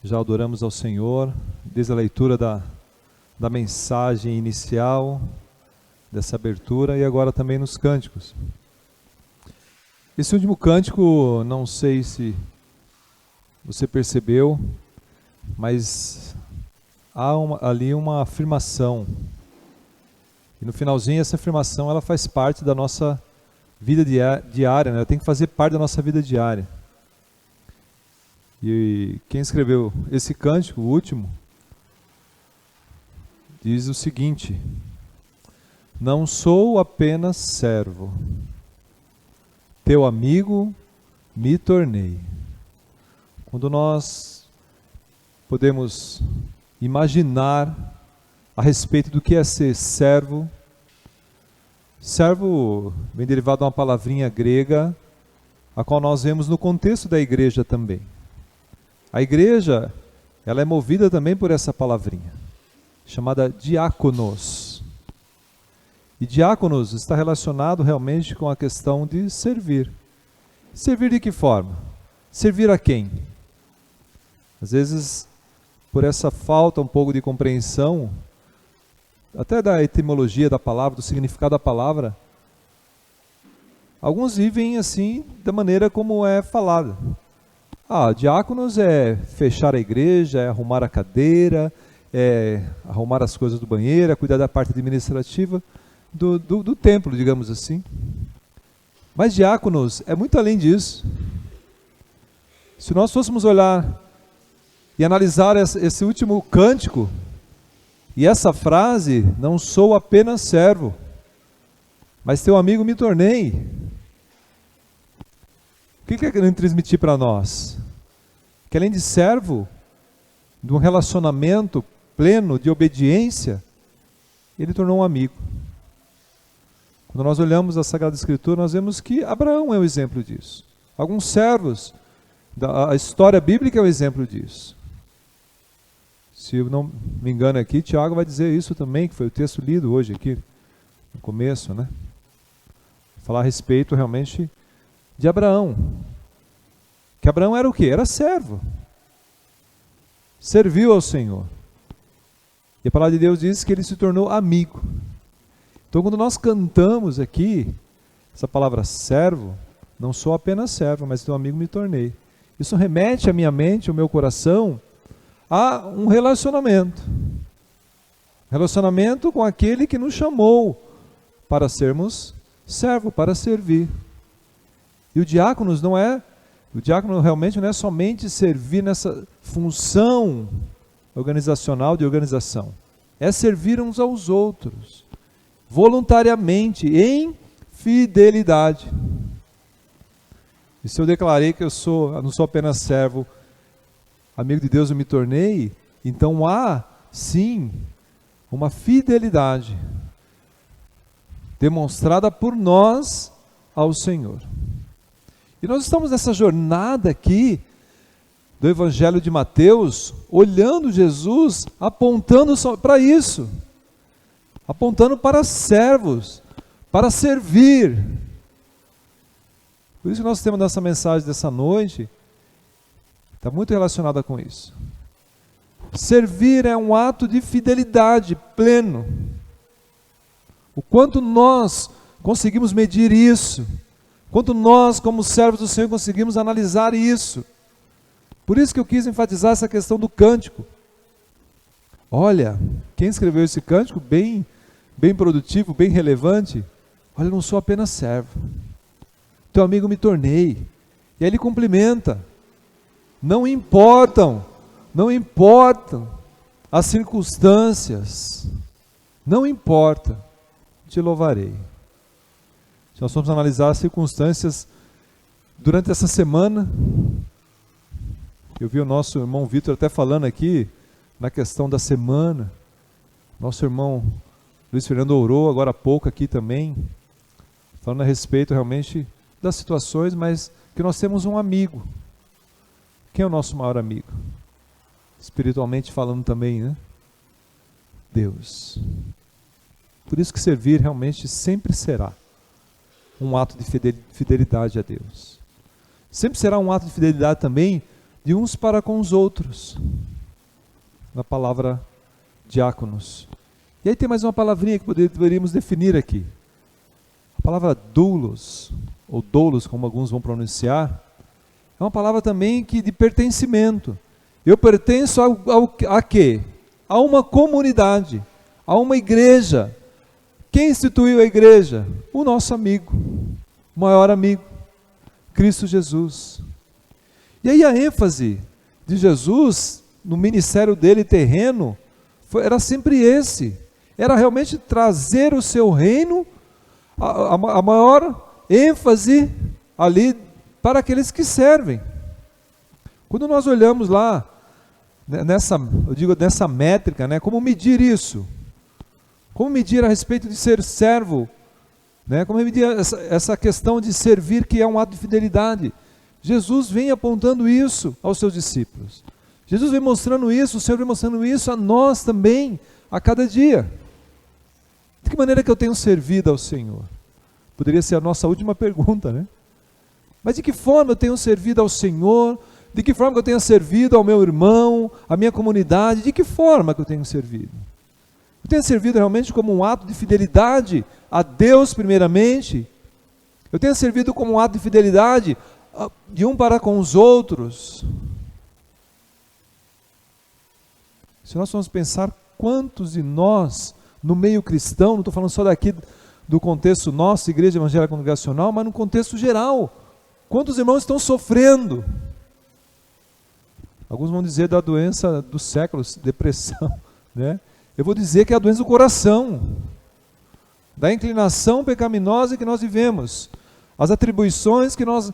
Já adoramos ao Senhor, desde a leitura da mensagem inicial, dessa abertura e agora também nos cânticos. Esse último cântico, não sei se você percebeu, mas há ali uma afirmação. E no finalzinho essa afirmação ela faz parte da nossa vida diária, né? Ela tem que fazer parte da nossa vida diária. E quem escreveu esse cântico, o último, diz o seguinte: não sou apenas servo, teu amigo me tornei. Quando nós podemos imaginar a respeito do que é ser servo, servo vem derivado de uma palavrinha grega, a qual nós vemos no contexto da igreja também. A igreja, ela é movida também por essa palavrinha, chamada diáconos. E diáconos está relacionado realmente com a questão de servir. Servir de que forma? Servir a quem? Às vezes, por essa falta um pouco de compreensão, até da etimologia da palavra, do significado da palavra, alguns vivem assim, da maneira como é falada. Diáconos é fechar a igreja, é arrumar a cadeira, é arrumar as coisas do banheiro, é cuidar da parte administrativa do templo, digamos assim. Mas diáconos é muito além disso. Se nós fôssemos olhar e analisar esse último cântico, e essa frase, não sou apenas servo, mas teu amigo me tornei. O que é querendo transmitir para nós? Que além de servo, de um relacionamento pleno de obediência, ele tornou um amigo. Quando nós olhamos a Sagrada Escritura, nós vemos que Abraão é um exemplo disso. Alguns servos, a história bíblica é um exemplo disso. Se eu não me engano aqui, Tiago vai dizer isso também, que foi o texto lido hoje aqui, no começo, né? Falar a respeito realmente de Abraão. Que Abraão era o quê? Era servo. Serviu ao Senhor. E a palavra de Deus diz que ele se tornou amigo. Então quando nós cantamos aqui, essa palavra servo, não sou apenas servo, mas teu amigo me tornei. Isso remete à minha mente, ao meu coração, a um relacionamento. Relacionamento com aquele que nos chamou para sermos servo, para servir. E o diácono realmente não é somente servir nessa função organizacional de organização. É servir uns aos outros, voluntariamente, em fidelidade. E se eu declarei que eu não sou apenas servo, amigo de Deus eu me tornei, então há, sim, uma fidelidade demonstrada por nós ao Senhor. E nós estamos nessa jornada aqui do Evangelho de Mateus, olhando Jesus, apontando para isso, apontando para servos, para servir. Por isso que nós temos nessa mensagem dessa noite, está muito relacionada com isso. Servir é um ato de fidelidade pleno. O quanto nós conseguimos medir isso, quanto nós, como servos do Senhor, conseguimos analisar isso. Por isso que eu quis enfatizar essa questão do cântico. Olha, quem escreveu esse cântico, bem produtivo, bem relevante. Olha, eu não sou apenas servo, teu amigo me tornei. E aí ele complementa. Não importam as circunstâncias, não importa, te louvarei. Se nós formos analisar as circunstâncias durante essa semana, eu vi o nosso irmão Vitor até falando aqui na questão da semana, nosso irmão Luiz Fernando orou agora há pouco aqui também, falando a respeito realmente das situações, mas que nós temos um amigo. Quem é o nosso maior amigo? Espiritualmente falando também, né? Deus. Por isso que servir realmente sempre será um ato de fidelidade a Deus. Sempre será um ato de fidelidade também de uns para com os outros. na palavra diáconos. E aí tem mais uma palavrinha que poderíamos definir aqui. A palavra doulos, ou doulos, como alguns vão pronunciar, é uma palavra também de pertencimento. Eu pertenço a quê? A uma comunidade, a uma igreja. Quem instituiu a igreja? O nosso amigo, o maior amigo, Cristo Jesus. E aí a ênfase de Jesus no ministério dele terreno era sempre esse. Era realmente trazer o seu reino, a maior ênfase ali para aqueles que servem. Quando nós olhamos lá, nessa métrica, né, como medir isso? Como medir a respeito de ser servo? Né, como medir essa questão de servir, que é um ato de fidelidade? Jesus vem apontando isso aos seus discípulos. Jesus vem mostrando isso, o Senhor vem mostrando isso a nós também, a cada dia. De que maneira que eu tenho servido ao Senhor? Poderia ser a nossa última pergunta, né? Mas de que forma eu tenho servido ao Senhor? De que forma que eu tenho servido ao meu irmão, à minha comunidade? De que forma que eu tenho servido? Eu tenho servido realmente como um ato de fidelidade a Deus primeiramente? Eu tenho servido como um ato de fidelidade de um para com os outros? Se nós formos pensar quantos de nós, no meio cristão, não estou falando só daqui do contexto nosso, Igreja Evangélica Congregacional, mas no contexto geral, quantos irmãos estão sofrendo? Alguns vão dizer da doença dos séculos, depressão, né? Eu vou dizer que é a doença do coração, da inclinação pecaminosa que nós vivemos, as atribuições que nós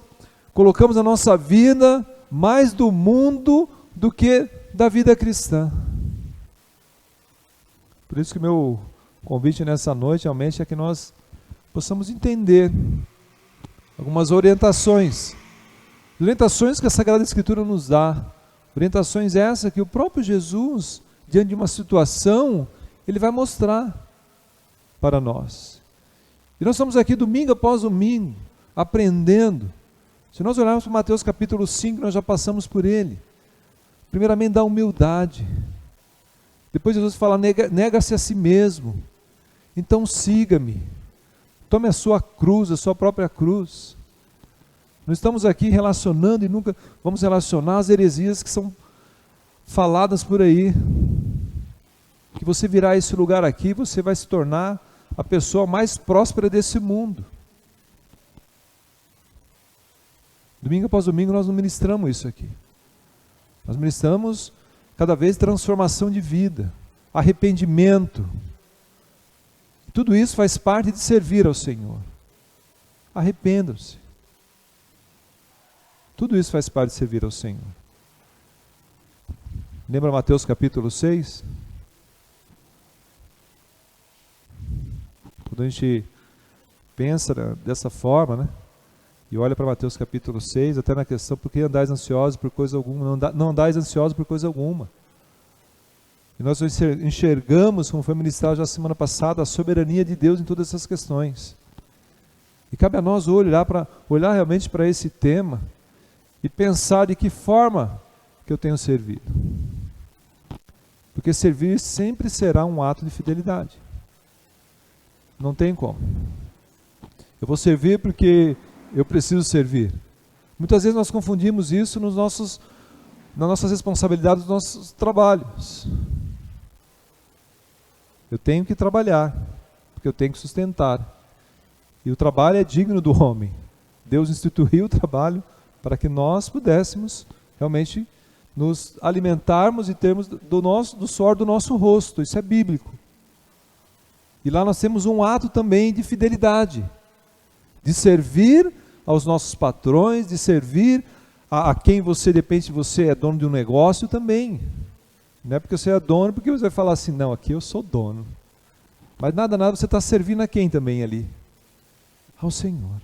colocamos na nossa vida, mais do mundo do que da vida cristã. Por isso que meu convite nessa noite realmente é que nós possamos entender algumas orientações que a Sagrada Escritura nos dá, orientações essas que o próprio Jesus, diante de uma situação, ele vai mostrar para nós. E nós estamos aqui domingo após domingo, aprendendo. Se nós olharmos para Mateus capítulo 5, nós já passamos por ele. Primeiramente da humildade. Depois Jesus fala, nega-se a si mesmo. Então siga-me. Tome a sua cruz, a sua própria cruz. Nós estamos aqui relacionando e nunca vamos relacionar as heresias que são faladas por aí. Que você virá a esse lugar aqui, você vai se tornar a pessoa mais próspera desse mundo. Domingo após domingo nós não ministramos isso aqui. Nós ministramos cada vez transformação de vida, arrependimento. Tudo isso faz parte de servir ao Senhor. Arrependam-se. Tudo isso faz parte de servir ao Senhor. Lembra Mateus capítulo 6? Quando a gente pensa dessa forma, né? E olha para Mateus capítulo 6, até na questão, por que andais ansiosos por coisa alguma? Não andais ansiosos por coisa alguma. E nós enxergamos, como foi ministrado já semana passada, a soberania de Deus em todas essas questões. E cabe a nós olhar realmente para esse tema e pensar de que forma que eu tenho servido. Porque servir sempre será um ato de fidelidade. Não tem como. Eu vou servir porque eu preciso servir. Muitas vezes nós confundimos isso nas nossas responsabilidades, nos nossos trabalhos. Eu tenho que trabalhar, porque eu tenho que sustentar. E o trabalho é digno do homem. Deus instituiu o trabalho para que nós pudéssemos realmente nos alimentarmos e termos do suor do nosso rosto. Isso é bíblico. E lá nós temos um ato também de fidelidade, de servir aos nossos patrões, de servir a quem você, de repente, você é dono de um negócio também. Não é porque você é dono, porque você vai falar assim, não, aqui eu sou dono. Mas nada, você está servindo a quem também ali? Ao Senhor.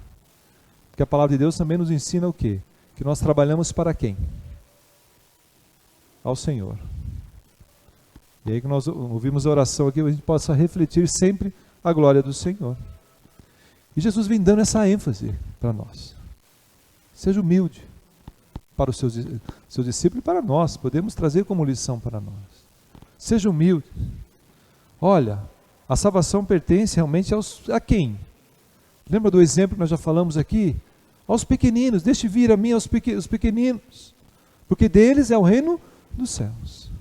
Porque a palavra de Deus também nos ensina o quê? Que nós trabalhamos para quem? Ao Senhor. E aí que nós ouvimos a oração aqui, a gente possa refletir sempre a glória do Senhor. E Jesus vem dando essa ênfase para nós. Seja humilde para os seus discípulos e para nós. Podemos trazer como lição para nós. seja humilde. Olha, a salvação pertence realmente a quem? Lembra do exemplo que nós já falamos aqui? Aos pequeninos, deixe vir a mim os pequeninos, porque deles é o reino dos céus.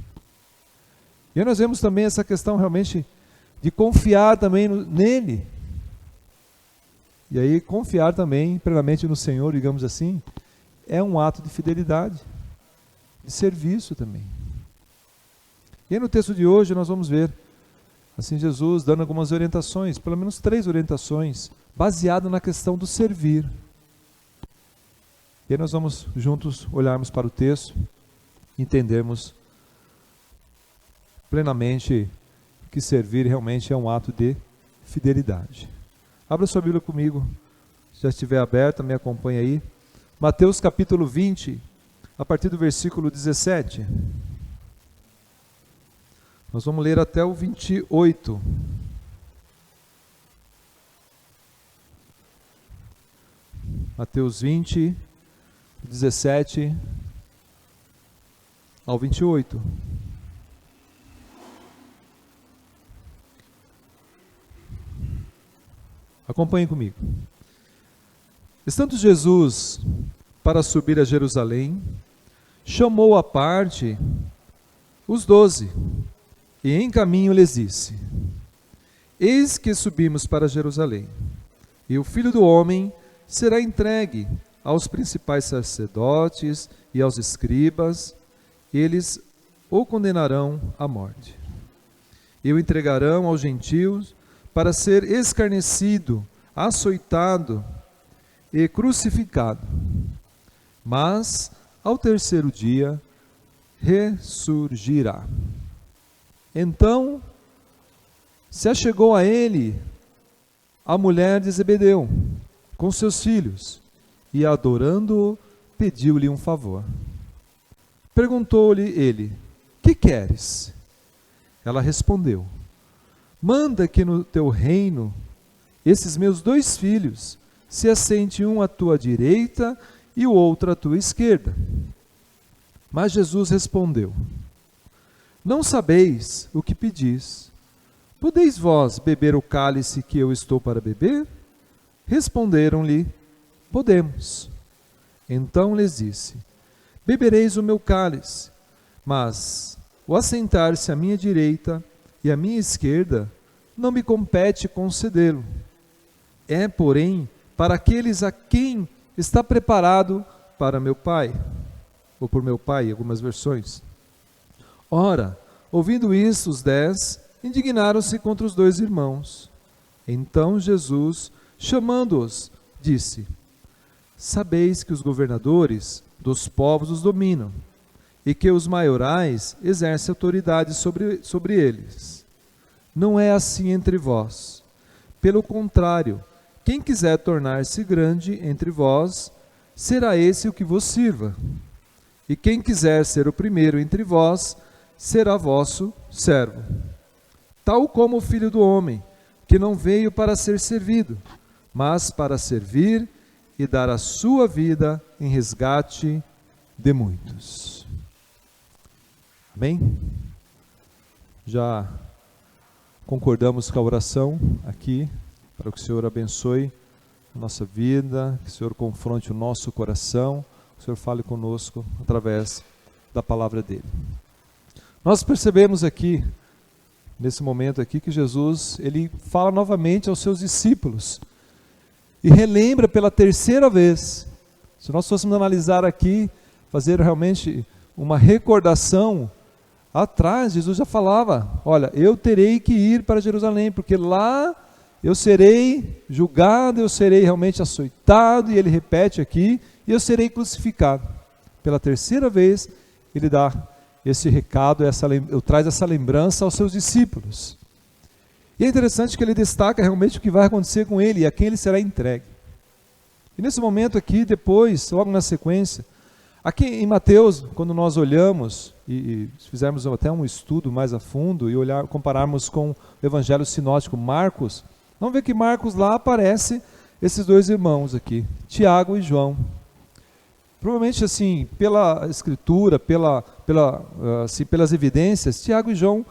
E aí nós vemos também essa questão realmente de confiar também nele. E aí confiar também plenamente no Senhor, digamos assim, é um ato de fidelidade, de serviço também. E aí no texto de hoje nós vamos ver, assim, Jesus dando algumas orientações, pelo menos 3 orientações, baseadas na questão do servir. E aí nós vamos juntos olharmos para o texto, entendermos plenamente que servir realmente é um ato de fidelidade. Abra sua Bíblia comigo, se já estiver aberta, me acompanhe aí. Mateus capítulo 20, a partir do versículo 17. Nós vamos ler até o 28. Mateus 20, 17 ao 28. Acompanhem comigo. Estando Jesus para subir a Jerusalém, chamou à parte os 12, e em caminho lhes disse: Eis que subimos para Jerusalém, e o Filho do Homem será entregue aos principais sacerdotes e aos escribas, eles o condenarão à morte. E o entregarão aos gentios para ser escarnecido, açoitado e crucificado. Mas, ao terceiro dia, ressurgirá. Então, se achegou a ele a mulher de Zebedeu, com seus filhos, e adorando-o, pediu-lhe um favor. Perguntou-lhe ele: Que queres? Ela respondeu: Manda que no teu reino esses meus 2 filhos se assente um à tua direita e o outro à tua esquerda. Mas Jesus respondeu: Não sabeis o que pedis. Podeis vós beber o cálice que eu estou para beber? Responderam-lhe: Podemos. Então lhes disse: Bebereis o meu cálice, mas o assentar-se à minha direita e à minha esquerda não me compete concedê-lo. É, porém, para aqueles a quem está preparado para meu Pai, ou por meu Pai, em algumas versões. Ora, ouvindo isso, os 10 indignaram-se contra os 2 irmãos. Então Jesus, chamando-os, disse: Sabeis que os governadores dos povos os dominam, e que os maiorais exercem autoridade sobre eles. Não é assim entre vós. Pelo contrário, quem quiser tornar-se grande entre vós, será esse o que vos sirva. E quem quiser ser o primeiro entre vós, será vosso servo. Tal como o Filho do Homem, que não veio para ser servido, mas para servir e dar a sua vida em resgate de muitos. Amém? Já concordamos com a oração aqui, para que o Senhor abençoe a nossa vida, que o Senhor confronte o nosso coração, que o Senhor fale conosco através da palavra dele. Nós percebemos aqui, nesse momento aqui, que Jesus, ele fala novamente aos seus discípulos, e relembra pela terceira vez. Se nós fôssemos analisar aqui, fazer realmente uma recordação, atrás Jesus já falava: olha, eu terei que ir para Jerusalém, porque lá eu serei julgado, eu serei realmente açoitado, e ele repete aqui, e eu serei crucificado. Pela terceira vez, ele dá esse recado, traz essa lembrança aos seus discípulos. E é interessante que ele destaca realmente o que vai acontecer com ele, e a quem ele será entregue. E nesse momento aqui, depois, logo na sequência, aqui em Mateus, quando nós olhamos, e fizermos até um estudo mais a fundo, e compararmos com o Evangelho Sinótico Marcos, vamos ver que Marcos lá aparece esses 2 irmãos aqui, Tiago e João. provavelmente assim, pela escritura, pelas evidências, Tiago e João,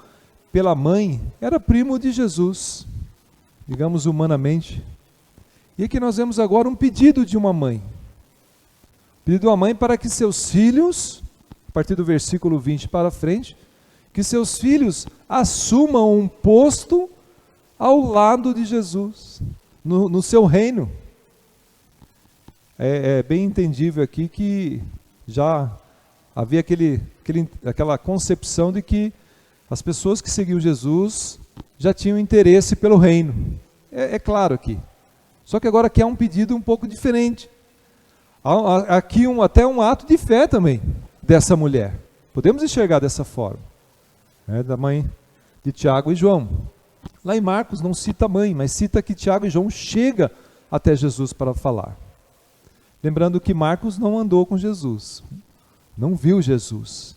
pela mãe, era primo de Jesus, digamos humanamente. E aqui nós vemos agora um pedido de uma mãe. Pedido de uma mãe para que seus filhos, a partir do versículo 20 para frente, que seus filhos assumam um posto ao lado de Jesus, no seu reino. É bem entendível aqui que já havia aquela concepção de que as pessoas que seguiam Jesus já tinham interesse pelo reino. É claro aqui. Só que agora aqui há um pedido um pouco diferente. Há aqui até um ato de fé também dessa mulher. Podemos enxergar dessa forma. Da mãe de Tiago e João. Lá em Marcos não cita a mãe, mas cita que Tiago e João chegam até Jesus para falar. Lembrando que Marcos não andou com Jesus, não viu Jesus.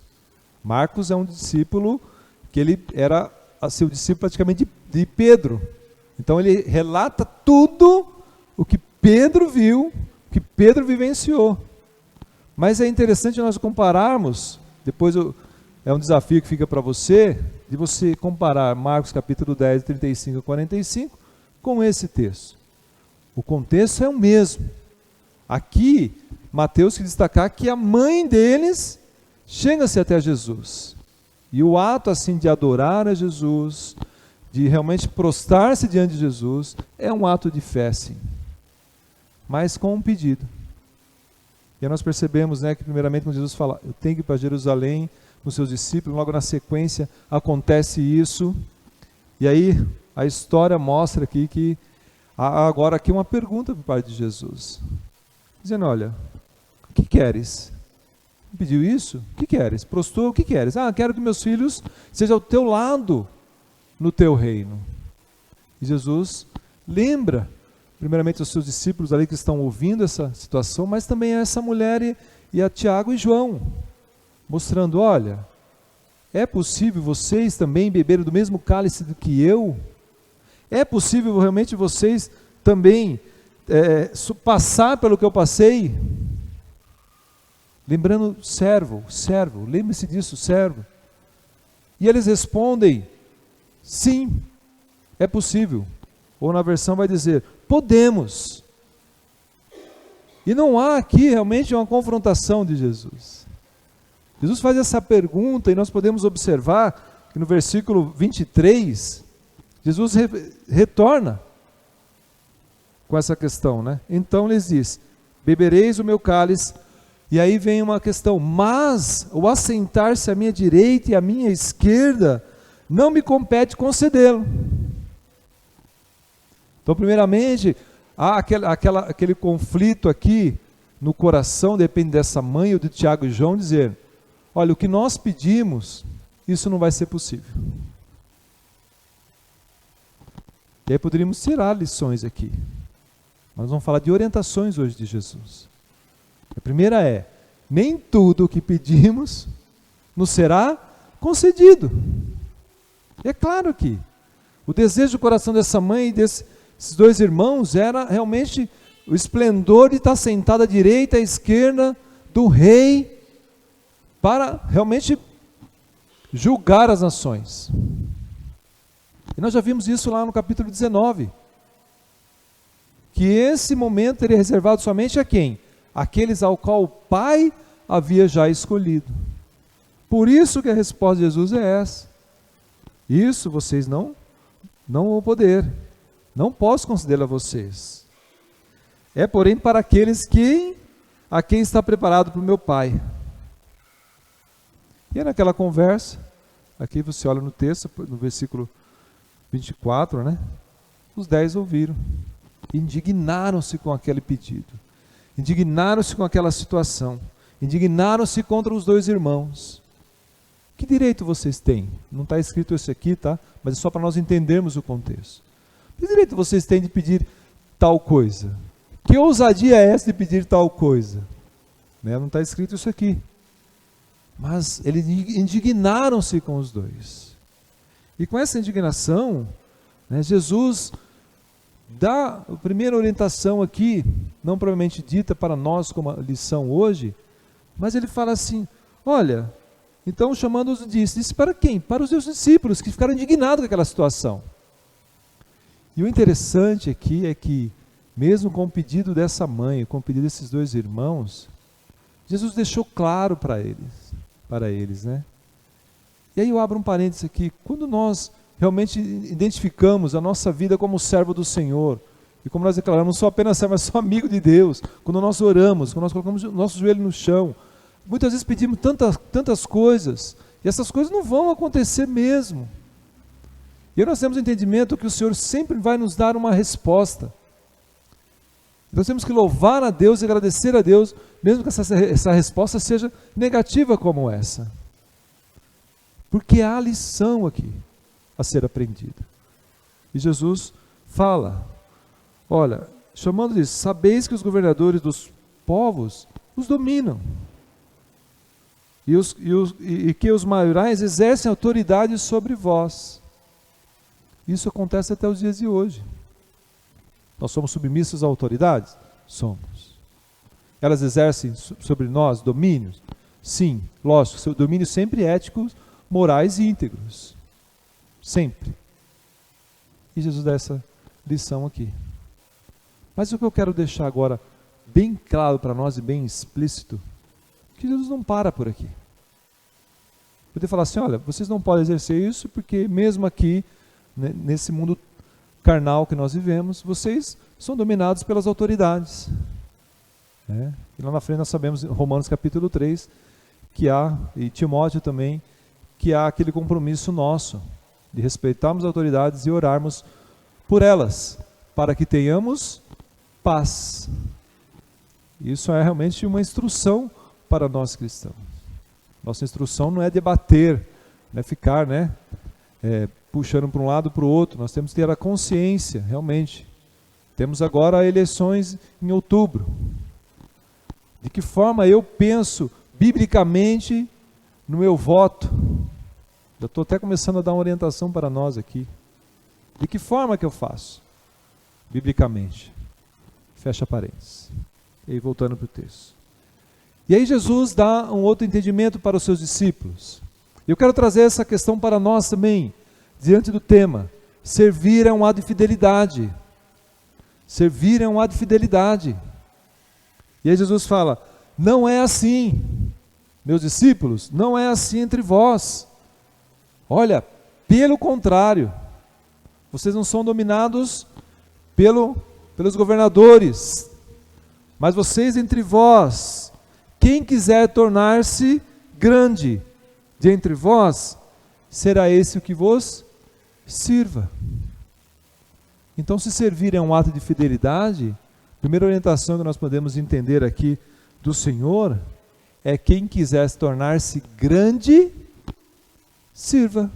Marcos é um discípulo que ele era seu discípulo praticamente de Pedro. Então ele relata tudo o que Pedro viu, o que Pedro vivenciou. Mas é interessante nós compararmos, depois é um desafio que fica para você, de você comparar Marcos capítulo 10, 35 a 45, com esse texto. O contexto é o mesmo. Aqui, Mateus quer destacar que a mãe deles chega-se até Jesus. E o ato assim de adorar a Jesus, de realmente prostrar-se diante de Jesus, é um ato de fé, sim. Mas com um pedido. E aí nós percebemos, que primeiramente quando Jesus fala, eu tenho que ir para Jerusalém com seus discípulos, logo na sequência acontece isso. E aí a história mostra aqui que há agora aqui uma pergunta para o Pai de Jesus. Dizendo, olha, o que queres? Pediu isso? O que queres? Prostrou, o que queres? Quero que meus filhos sejam ao teu lado no teu reino. E Jesus lembra, primeiramente, os seus discípulos ali que estão ouvindo essa situação, mas também a essa mulher e a Tiago e João, mostrando, olha, é possível vocês também beberem do mesmo cálice do que eu? É possível realmente vocês também passar pelo que eu passei? Lembrando, servo, lembre-se disso, servo. E eles respondem, sim, é possível. Ou na versão vai dizer, podemos. E não há aqui realmente uma confrontação de Jesus. Jesus faz essa pergunta e nós podemos observar que no versículo 23, Jesus retorna com essa questão, Então lhes diz, bebereis o meu cálice, e aí vem uma questão, mas o assentar-se à minha direita e à minha esquerda, não me compete concedê-lo. Então primeiramente, há aquele conflito aqui no coração, depende dessa mãe ou de Tiago e João, dizer, olha, o que nós pedimos, isso não vai ser possível. E aí poderíamos tirar lições aqui. Nós vamos falar de orientações hoje de Jesus. A primeira é, nem tudo o que pedimos nos será concedido. É claro que o desejo do coração dessa mãe e desses dois irmãos era realmente o esplendor de estar sentado à direita e à esquerda do rei para realmente julgar as nações. E nós já vimos isso lá no capítulo 19. Que esse momento seria reservado somente a quem? Aqueles ao qual o Pai havia já escolhido. Por isso que a resposta de Jesus é essa. Isso vocês não vão poder. Não posso conceder a vocês. É, porém, para aqueles a quem está preparado para o meu Pai. E é naquela conversa, aqui você olha no texto, no versículo 24, os 10 ouviram. Indignaram-se com aquele pedido. Indignaram-se com aquela situação. Indignaram-se contra os dois irmãos. Que direito vocês têm? Não está escrito isso aqui, tá? Mas é só para nós entendermos o contexto. Que direito vocês têm de pedir tal coisa? Que ousadia é essa de pedir tal coisa? Não está escrito isso aqui. Mas eles indignaram-se com os dois. E com essa indignação, Jesus dá a primeira orientação aqui, não propriamente dita para nós como lição hoje, Mas ele fala assim, olha, então chamando-os disse para quem? Para os seus discípulos, que ficaram indignados com aquela situação. E o interessante aqui é que, mesmo com o pedido dessa mãe, com o pedido desses dois irmãos, Jesus deixou claro para eles, né? E aí eu abro um parênteses aqui, quando nós realmente identificamos a nossa vida como servo do Senhor, e como nós declaramos, não sou apenas servo, mas sou amigo de Deus, quando nós oramos, quando nós colocamos o nosso joelho no chão, muitas vezes pedimos tantas coisas, e essas coisas não vão acontecer mesmo. E aí nós temos o entendimento que o Senhor sempre vai nos dar uma resposta. Nós temos que louvar a Deus e agradecer a Deus, mesmo que essa resposta seja negativa como essa. Porque há lição aqui a ser aprendida. E Jesus fala, olha, chamando de, sabeis que os governadores dos povos os dominam, e que os maiorais exercem autoridade sobre vós. Isso acontece até os dias de hoje. Nós somos submissos a autoridades? Somos. Elas exercem sobre nós domínios? Sim, lógico, seu domínio sempre éticos, morais e íntegros. Sempre. E Jesus dá essa lição aqui. Mas o que eu quero deixar agora bem claro para nós e bem explícito, que Jesus não para por aqui. Poder falar assim, olha, vocês não podem exercer isso porque mesmo aqui, né, nesse mundo carnal que nós vivemos, vocês são dominados pelas autoridades. E lá na frente nós sabemos, em Romanos capítulo 3, que há, e Timóteo também, que há aquele compromisso nosso, de respeitarmos as autoridades e orarmos por elas, para que tenhamos paz. Isso é realmente uma instrução para nós cristãos. Nossa instrução não é debater, não é ficar, puxando para um lado para o outro. Nós temos que ter a consciência, realmente. Temos agora eleições em outubro. De que forma eu penso biblicamente no meu voto? Já estou até começando a dar uma orientação para nós aqui. De que forma que eu faço? Biblicamente. Fecha parênteses. E aí voltando para o texto. E aí Jesus dá um outro entendimento para os seus discípulos. Eu quero trazer essa questão para nós também, diante do tema. Servir é um ato de fidelidade. Servir é um ato de fidelidade. E aí Jesus fala, não é assim, meus discípulos, não é assim entre vós. Olha, pelo contrário, vocês não são dominados pelos governadores, mas vocês entre vós, quem quiser tornar-se grande de entre vós, será esse o que vos sirva. Então, se servir é um ato de fidelidade, a primeira orientação que nós podemos entender aqui do Senhor é quem quiser tornar-se grande, sirva.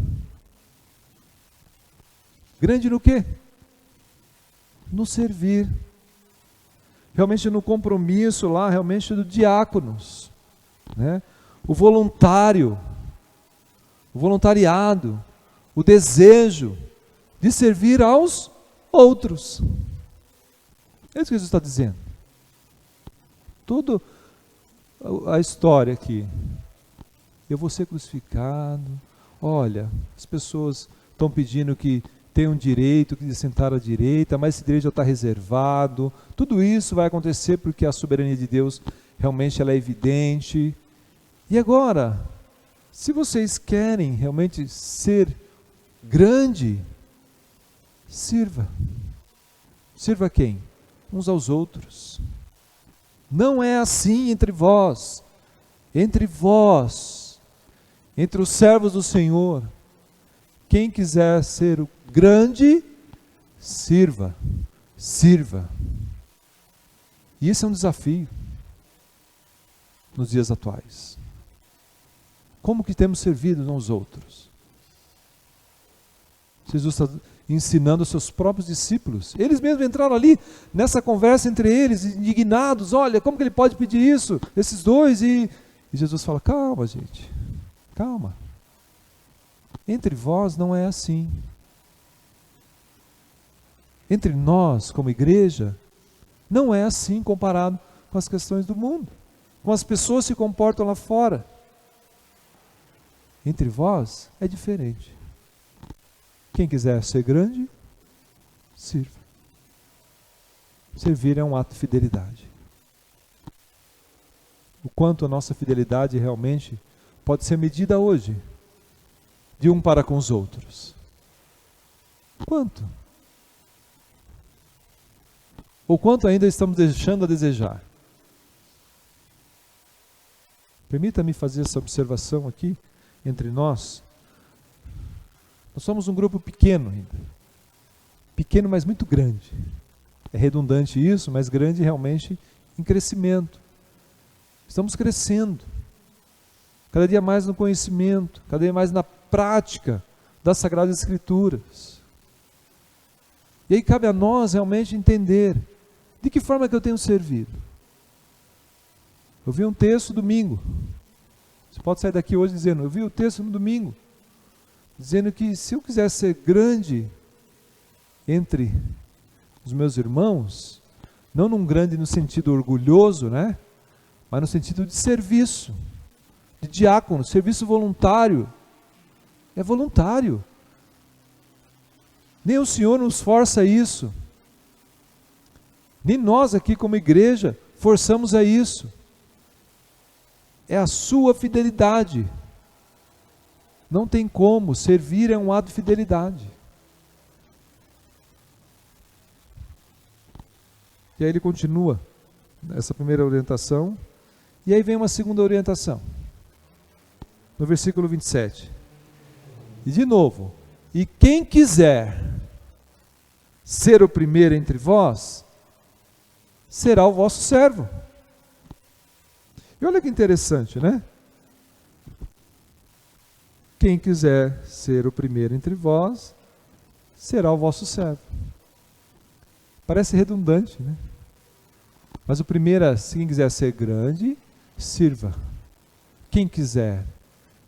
Grande no quê? No servir. Realmente no compromisso lá, realmente do diáconos, o voluntário, o voluntariado, o desejo de servir aos outros. É isso que Jesus está dizendo. Toda a história aqui, eu vou ser crucificado, olha, as pessoas estão pedindo que tenham direito de sentar à direita, mas esse direito já está reservado. Tudo isso vai acontecer porque a soberania de Deus realmente ela é evidente. E agora, se vocês querem realmente ser grande, sirva. Sirva quem? Uns aos outros. Não é assim entre vós, entre os servos do Senhor. Quem quiser ser o grande, sirva. E esse é um desafio nos dias atuais. Como que temos servido uns aos outros? Jesus está ensinando os seus próprios discípulos. Eles mesmos entraram ali nessa conversa entre eles, indignados. Olha, como que ele pode pedir isso? Esses dois. E Jesus fala, calma gente, calma. Entre vós não é assim. Entre nós, como igreja, não é assim comparado com as questões do mundo, como as pessoas se comportam lá fora. Entre vós é diferente. Quem quiser ser grande, sirva. Servir é um ato de fidelidade. O quanto a nossa fidelidade realmente pode ser medida hoje, de um para com os outros. Quanto? Ou quanto ainda estamos deixando a desejar? Permita-me fazer essa observação aqui entre nós. Nós somos um grupo pequeno ainda. Pequeno, mas muito grande. É redundante isso, mas grande realmente em crescimento. Estamos crescendo. Cada dia mais no conhecimento, cada dia mais na prática das Sagradas Escrituras. E aí cabe a nós realmente entender de que forma que eu tenho servido. Eu vi um texto domingo. Você pode sair daqui hoje dizendo, eu vi o texto no domingo, dizendo que se eu quiser ser grande entre os meus irmãos, não num grande no sentido orgulhoso, né? Mas no sentido de serviço, de diácono, serviço voluntário. É voluntário. Nem o Senhor nos força a isso. Nem nós aqui como igreja forçamos a isso. É a sua fidelidade. Não tem como, servir é um ato de fidelidade. E aí ele continua essa primeira orientação, e aí vem uma segunda orientação, no versículo 27. E de novo, e quem quiser ser o primeiro entre vós, será o vosso servo. E olha que interessante, né? Quem quiser ser o primeiro entre vós, será o vosso servo. Parece redundante, né? Mas o primeiro é, se quem quiser ser grande, sirva. Quem quiser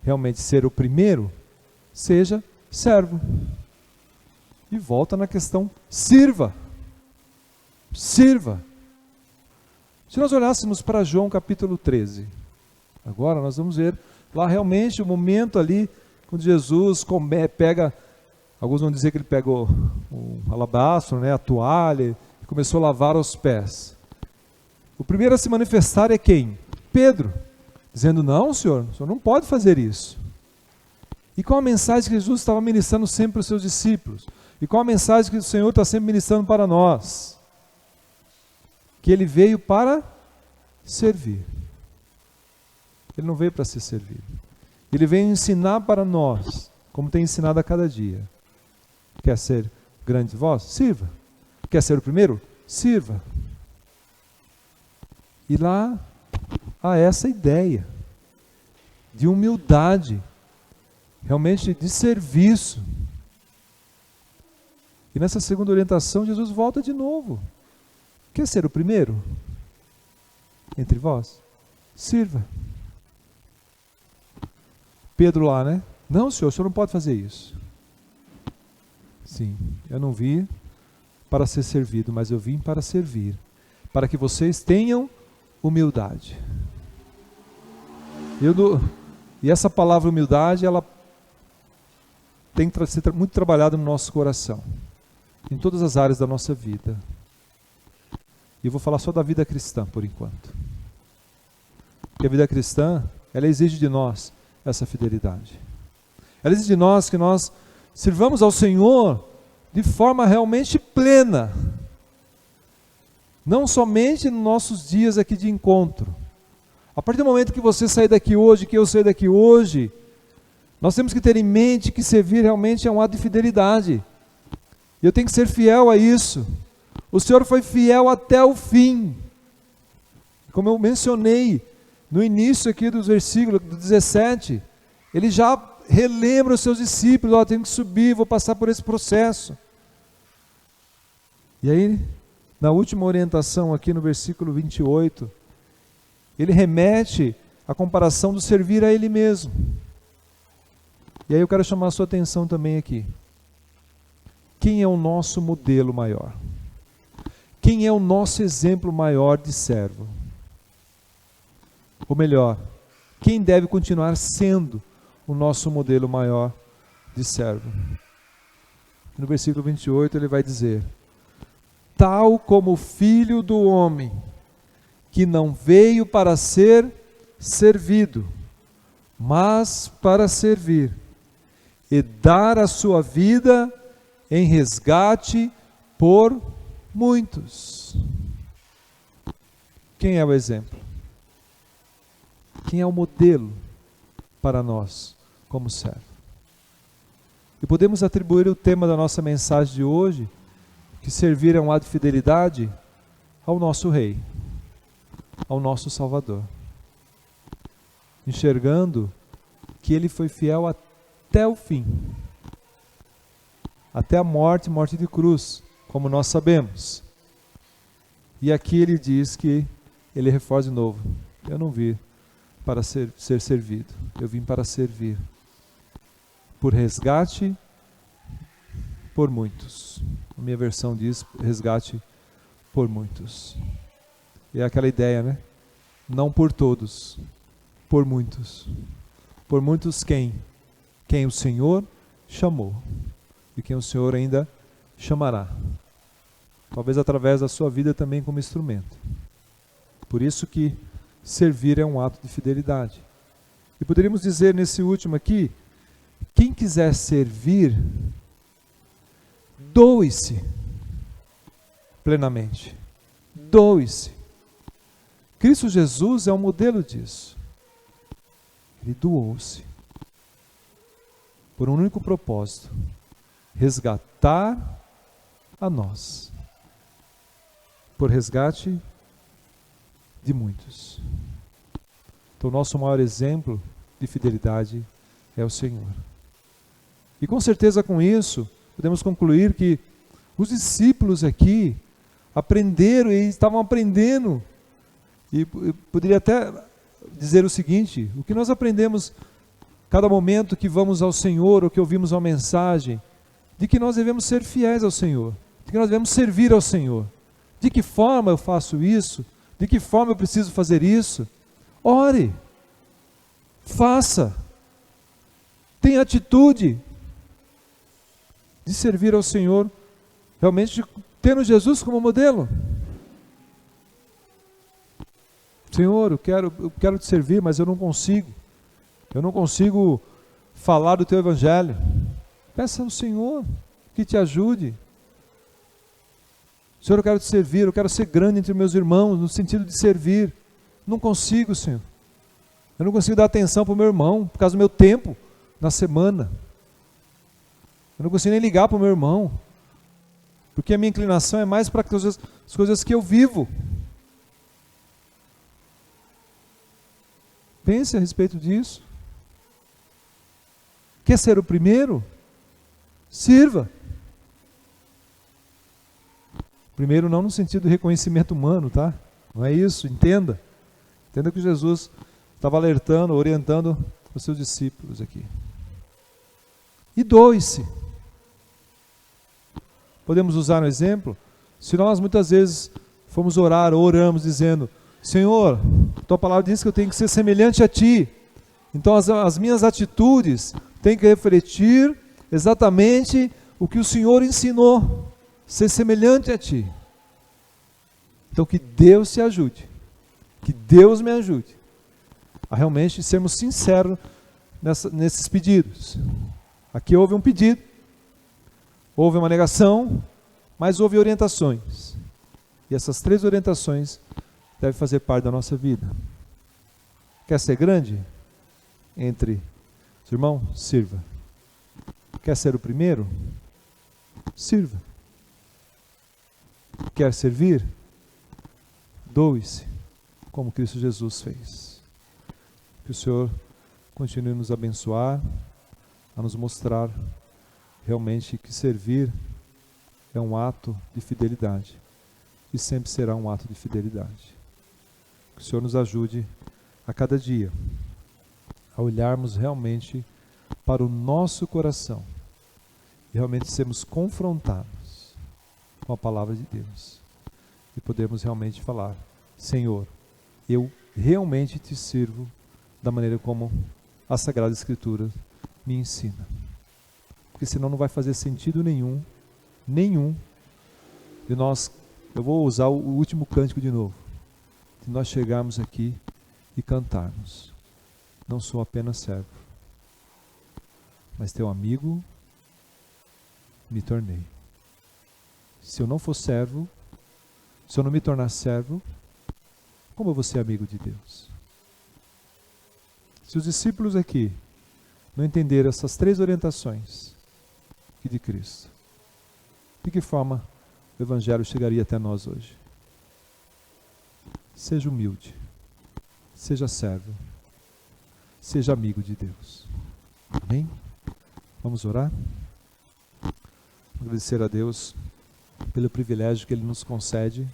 realmente ser o primeiro, seja servo. E volta na questão, sirva. Sirva. Se nós olhássemos para João capítulo 13, agora nós vamos ver lá realmente o momento ali, quando Jesus pega, alguns vão dizer que ele pegou o alabastro, né, a toalha, e começou a lavar os pés. O primeiro a se manifestar é quem? Pedro, dizendo, não senhor, o senhor não pode fazer isso. E qual a mensagem que Jesus estava ministrando sempre para os seus discípulos? E qual a mensagem que o Senhor está sempre ministrando para nós? Que Ele veio para servir. Ele não veio para ser servido. Ele veio ensinar para nós, como tem ensinado a cada dia. Quer ser grande voz? Sirva. Quer ser o primeiro? Sirva. E lá há essa ideia de humildade, realmente de serviço. E nessa segunda orientação, Jesus volta de novo. Quer ser o primeiro entre vós? Sirva. Pedro lá, né? Não, senhor, o senhor não pode fazer isso. Sim, eu não vim para ser servido, mas eu vim para servir, para que vocês tenham humildade. E essa palavra humildade, ela tem que ser muito trabalhada no nosso coração, em todas as áreas da nossa vida. E eu vou falar só da vida cristã por enquanto. Porque a vida cristã, ela exige de nós essa fidelidade. Ela exige de nós que nós sirvamos ao Senhor de forma realmente plena. Não somente nos nossos dias aqui de encontro. A partir do momento que você sair daqui hoje, que eu sair daqui hoje, nós temos que ter em mente que servir realmente é um ato de fidelidade. E eu tenho que ser fiel a isso. O Senhor foi fiel até o fim. Como eu mencionei no início aqui dos versículos do 17, ele já relembra os seus discípulos, eu tenho que subir, vou passar por esse processo. E aí, na última orientação aqui no versículo 28, ele remete à comparação do servir a ele mesmo. E aí eu quero chamar a sua atenção também aqui. Quem é o nosso modelo maior? Quem é o nosso exemplo maior de servo? Ou melhor, quem deve continuar sendo o nosso modelo maior de servo? No versículo 28 ele vai dizer: tal como o Filho do Homem, que não veio para ser servido, mas para servir e dar a sua vida em resgate por muitos. Quem é o exemplo? Quem é o modelo para nós como servo? E podemos atribuir o tema da nossa mensagem de hoje, que servir é um ato de fidelidade, ao nosso Rei, ao nosso Salvador. Enxergando que Ele foi fiel até o fim, até a morte de cruz, como nós sabemos. E aqui Ele diz que Ele reforça de novo: eu não vim para ser servido, eu vim para servir, por resgate por muitos. A minha versão diz resgate por muitos. E é aquela ideia, né? Não por todos, por muitos. Por muitos quem? Quem o Senhor chamou e quem o Senhor ainda chamará. Talvez através da sua vida também como instrumento. Por isso que servir é um ato de fidelidade. E poderíamos dizer nesse último aqui: quem quiser servir, doe-se plenamente. Doe-se. Cristo Jesus é um modelo disso. Ele doou-se por um único propósito: resgatar a nós, por resgate de muitos. Então, nosso maior exemplo de fidelidade é o Senhor. E com certeza com isso, podemos concluir que os discípulos aqui aprenderam e estavam aprendendo. E poderia até dizer o seguinte: o que nós aprendemos cada momento que vamos ao Senhor ou que ouvimos uma mensagem, de que nós devemos ser fiéis ao Senhor, de que nós devemos servir ao Senhor. De que forma eu faço isso? De que forma eu preciso fazer isso? Ore, faça, tenha atitude de servir ao Senhor, realmente tendo Jesus como modelo. Senhor, eu quero te servir, mas eu não consigo falar do teu evangelho. Peça ao Senhor que te ajude. Senhor, eu quero te servir, eu quero ser grande entre meus irmãos, no sentido de servir. Não consigo, Senhor. Eu não consigo dar atenção para o meu irmão, por causa do meu tempo na semana. Eu não consigo nem ligar para o meu irmão, porque a minha inclinação é mais para as coisas que eu vivo. Pense a respeito disso. Quer ser o primeiro? Sirva. Primeiro não no sentido de reconhecimento humano, tá? Não é isso, entenda. Entenda que Jesus estava alertando, orientando os seus discípulos aqui. E doe-se. Podemos usar um exemplo? Se nós muitas vezes fomos orar ou oramos dizendo: Senhor, tua palavra diz que eu tenho que ser semelhante a ti. Então as minhas atitudes têm que refletir exatamente o que o Senhor ensinou. Ser semelhante a ti. Então que Deus te ajude. Que Deus me ajude a realmente sermos sinceros nesses pedidos. Aqui houve um pedido, houve uma negação, mas houve orientações. E essas 3 orientações devem fazer parte da nossa vida. Quer ser grande? Entre os irmãos, sirva. Quer ser o primeiro? Sirva. Quer servir? Doe-se, como Cristo Jesus fez. Que o Senhor continue a nos abençoar, a nos mostrar realmente que servir é um ato de fidelidade e sempre será um ato de fidelidade. Que o Senhor nos ajude a cada dia a olharmos realmente para o nosso coração e realmente sermos confrontados com a palavra de Deus e podermos realmente falar: Senhor, eu realmente te sirvo da maneira como a Sagrada Escritura me ensina. Porque senão não vai fazer sentido nenhum, de nós, eu vou usar o último cântico de novo, de nós chegarmos aqui e cantarmos: não sou apenas servo, mas teu amigo me tornei. Se eu não for servo, se eu não me tornar servo, como eu vou ser amigo de Deus? Se os discípulos aqui não entenderam essas 3 orientações aqui de Cristo, de que forma o Evangelho chegaria até nós hoje? Seja humilde, seja servo, seja amigo de Deus. Amém? Vamos orar? Agradecer a Deus pelo privilégio que Ele nos concede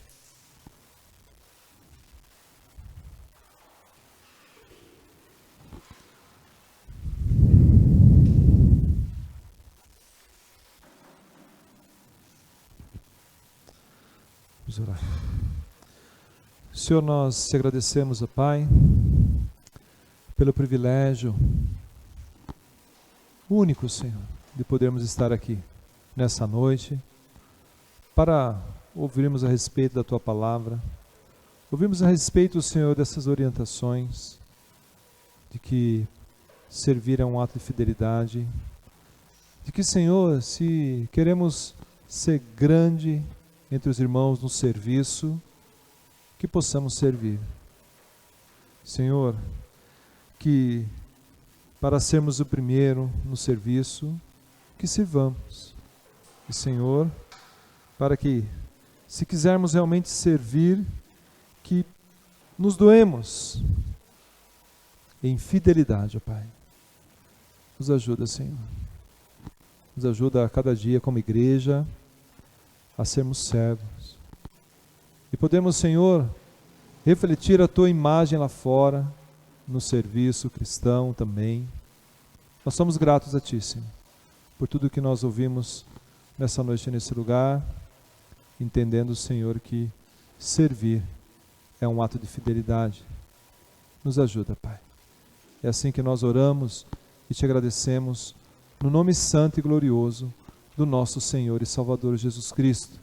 Vamos orar. Senhor, nós te agradecemos, ó Pai, pelo privilégio único, Senhor, de podermos estar aqui nessa noite para ouvirmos a respeito da Tua Palavra, ouvirmos a respeito, Senhor, dessas orientações, de que servir é um ato de fidelidade, de que, Senhor, se queremos ser grande entre os irmãos no serviço, que possamos servir. Senhor, que para sermos o primeiro no serviço, que sirvamos. E, Senhor, para que, se quisermos realmente servir, que nos doemos em fidelidade, ó Pai. Nos ajuda, Senhor. Nos ajuda a cada dia como igreja a sermos servos. E podemos, Senhor, refletir a Tua imagem lá fora, no serviço cristão também. Nós somos gratos a Ti, Senhor, por tudo que nós ouvimos nessa noite, nesse lugar, entendendo, Senhor, que servir é um ato de fidelidade. Nos ajuda, Pai. É assim que nós oramos e Te agradecemos, no nome santo e glorioso do nosso Senhor e Salvador Jesus Cristo,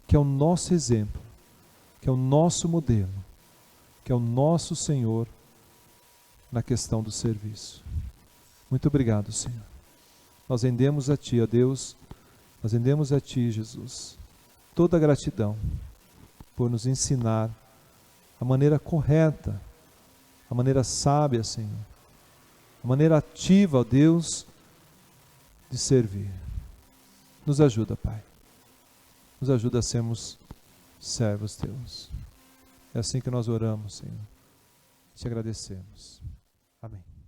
que é o nosso exemplo, que é o nosso modelo, que é o nosso Senhor na questão do serviço. Muito obrigado, Senhor. Nós rendemos a Ti, ó Deus, nós rendemos a Ti, Jesus, toda a gratidão por nos ensinar a maneira correta, a maneira sábia, Senhor, a maneira ativa, ó Deus, de servir. Nos ajuda, Pai. Nos ajuda a sermos servos Teus. É assim que nós oramos, Senhor. Te agradecemos. Amém.